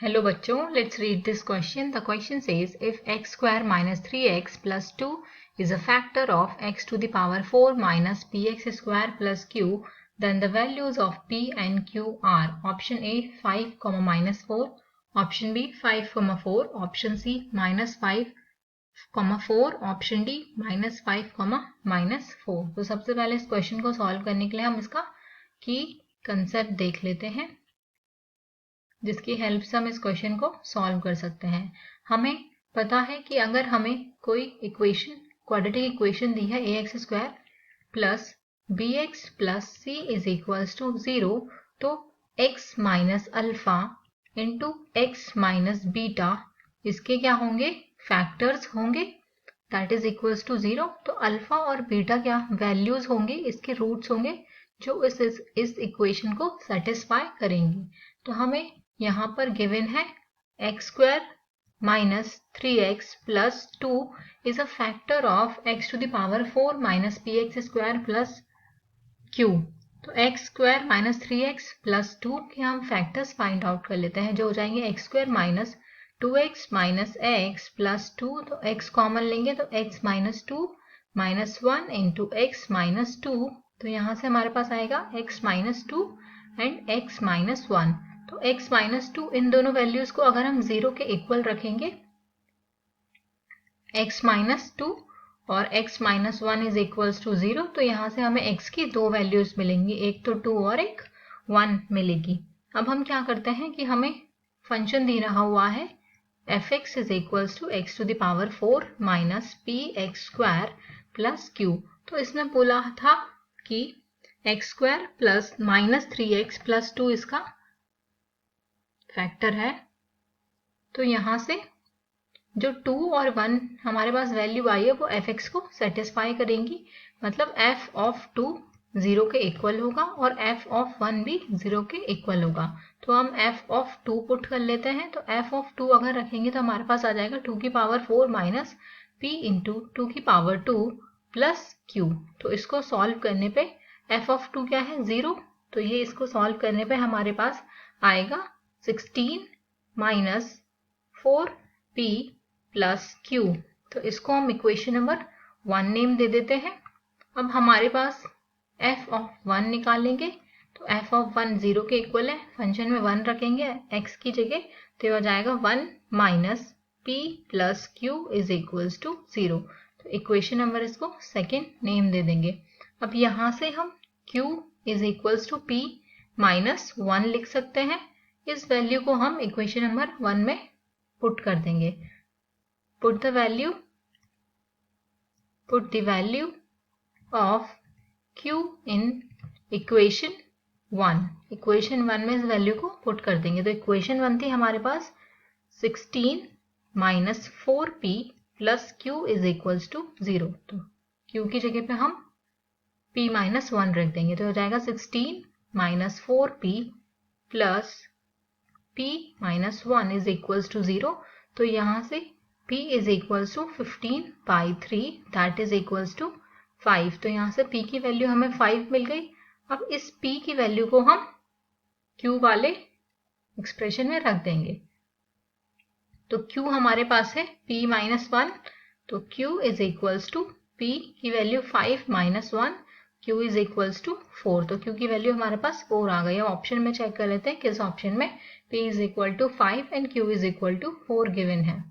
Hello बच्चों, let's read this question. The question says if x square minus 3x plus 2 is a factor of x to the power 4 minus px square plus q, then the values of p and q are option A 5, minus 4, option B 5, 4, option C minus 5, 4, option D minus 5, minus 4। तो सबसे पहले इस question को solve करने के लिए हम इसका की कंसेप्ट देख लेते हैं, जिसकी हेल्प से हम इस क्वेश्चन को सॉल्व कर सकते हैं। हमें पता है कि अगर हमें कोई इक्वेशन, क्वाड्रेटिक इक्वेशन दी है ax square plus bx plus c is equals to 0, तो x minus alpha into x minus beta इसके क्या होंगे, फैक्टर्स होंगे, दैट इज इक्वल्स टू 0। तो अल्फा और बीटा क्या वैल्यूज होंगे, इसके रूट्स होंगे जो इस इक्वेशन को सेटिस्फाई करेंगी। तो हमें यहाँ पर गिवन है x square minus 3x plus 2 is a factor of x to the power 4 minus px square plus q। तो x square minus 3x plus 2 के हम फैक्टर्स फाइंड आउट कर लेते हैं, जो हो जाएंगे x square minus 2x minus x plus 2, तो x कॉमन लेंगे तो x minus 2 minus 1 into x minus 2, तो यहाँ से हमारे पास आएगा x minus 2 and x minus 1। तो x माइनस 2 इन दोनों वैल्यूज को अगर हम 0 के इक्वल रखेंगे, x माइनस 2 और x minus 1 is equals to 0, तो यहाँ से हमें x की दो वैल्यूज मिलेंगी, एक तो 2 और एक 1 मिलेगी। अब हम क्या करते हैं कि हमें फंक्शन दे रहा हुआ है fx is equals to x to the power 4 minus px square plus q। तो इसमें बोला था कि x square plus minus 3x plus 2 इसका फैक्टर है, तो यहाँ से जो 2 और 1 हमारे पास वैल्यू आई है वो fx को सेटिस्फाई करेंगी, मतलब f ऑफ 2 0 के इक्वल होगा और f ऑफ 1 भी 0 के इक्वल होगा। तो हम f ऑफ 2 पुट कर लेते हैं, तो f ऑफ 2 अगर रखेंगे तो हमारे पास आ जाएगा 2 की पावर 4 माइनस p इंटू 2 की पावर 2 प्लस q। तो इसको सॉल्व करने पे f ऑफ 2 क्या है 0, तो ये इसको सॉल्व करने पे हमारे पास आएगा 16 माइनस 4p प्लस q। तो इसको हम इक्वेशन नंबर 1 नेम दे देते हैं। अब हमारे पास f ऑफ 1 निकालेंगे, तो f ऑफ 1 0 के इक्वल है, फंक्शन में 1 रखेंगे x की जगह, तो ये हो जाएगा 1 minus p plus q is equals to 0। तो इक्वेशन नंबर इसको सेकेंड नेम दे देंगे। अब यहाँ से हम q is equals to p minus 1 लिख सकते हैं, इस वैल्यू को हम इक्वेशन नंबर 1 में पुट कर देंगे। Put the value of q in equation 1। Equation 1 में इस वैल्यू को पुट कर देंगे। तो इक्वेशन 1 थी हमारे पास 16 minus 4p plus q is equals to 0। तो q की जगह पे हम p माइनस 1 रख देंगे, तो हो जाएगा 16 minus 4p plus p minus 1 is equals to 0। तो यहाँ से p is equals to 15 by 3 that is equals to 5। तो यहाँ से p की वैल्यू हमें 5 मिल गई। अब इस p की वैल्यू को हम q वाले एक्सप्रेशन में रख देंगे। तो q हमारे पास है p माइनस 1, तो q is equals to p की value 5 minus 1, q is equals to 4। तो q की वैल्यू हमारे पास 4 आ गई। अब ऑप्शन में चेक कर लेते हैं किस ऑप्शन में p is equal to 5 and q is equal to 4 given है।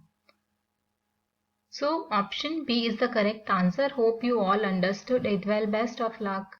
So option B is the correct answer. Hope you all understood it well. Best of luck.